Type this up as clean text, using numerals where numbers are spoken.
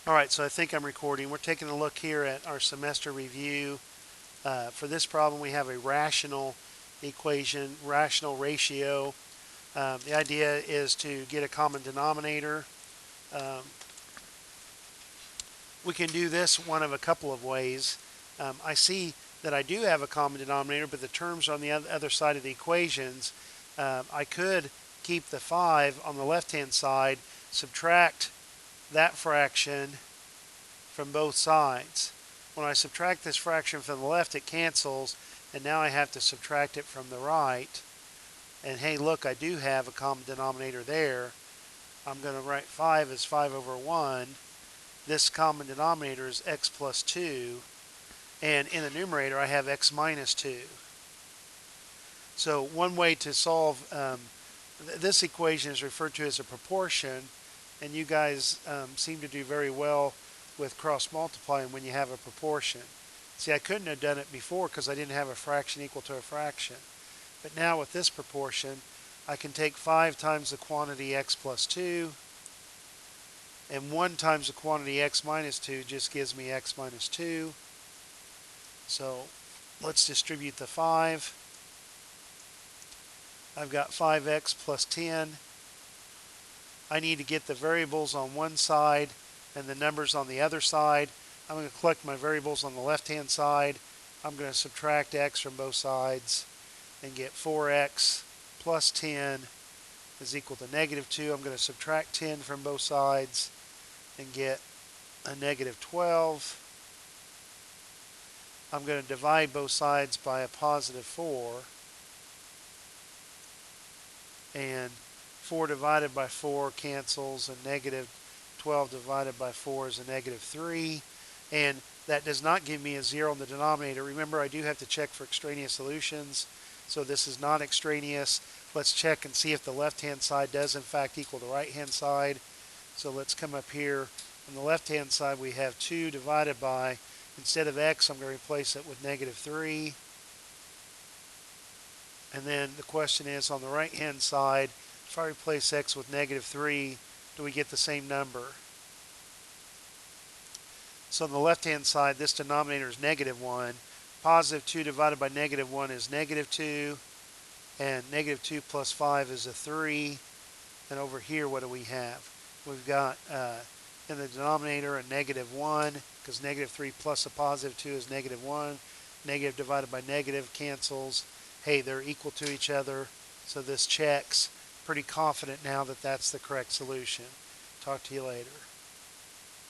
All right, so I think I'm recording. We're taking a look here at our semester review. For this problem, we have a rational equation, rational ratio. The idea is to get a common denominator. Um, we can do this one of a couple of ways. I see that I do have a common denominator, but the terms are on the other side of the equations. I could keep the 5 on the left-hand side, subtract that fraction from both sides. When I subtract this fraction from the left, it cancels, and now I have to subtract it from the right. And hey, look, I do have a common denominator there. I'm going to write 5 as 5 over 1. This common denominator is x plus 2. And in the numerator, I have x minus 2. So one way to solve this equation is referred to as a proportion. And you guys seem to do very well with cross multiplying when you have a proportion. See, I couldn't have done it before because I didn't have a fraction equal to a fraction. But now with this proportion, I can take 5 times the quantity x plus 2, and 1 times the quantity x minus 2 just gives me x minus 2. So let's distribute the 5. I've got 5x plus 10. I need to get the variables on one side and the numbers on the other side. I'm going to collect my variables on the left-hand side. I'm going to subtract x from both sides and get 4x plus 10 is equal to negative 2. I'm going to subtract 10 from both sides and get a negative 12. I'm going to divide both sides by a positive 4. And 4 divided by 4 cancels, and negative 12 divided by 4 is a negative 3. And that does not give me a 0 in the denominator. Remember, I do have to check for extraneous solutions. So this is not extraneous. Let's check and see if the left-hand side does in fact equal the right-hand side. So let's come up here. On the left-hand side, we have 2 divided by, instead of x, I'm going to replace it with negative 3. And then the question is, on the right-hand side, if I replace x with negative 3, do we get the same number? So on the left-hand side, this denominator is negative 1. Positive 2 divided by negative 1 is negative 2. And negative 2 plus 5 is a 3. And over here, what do we have? We've got in the denominator a negative 1, because negative 3 plus a positive 2 is negative 1. Negative divided by negative cancels. Hey, they're equal to each other, so this checks. Pretty confident now that that's the correct solution. Talk to you later.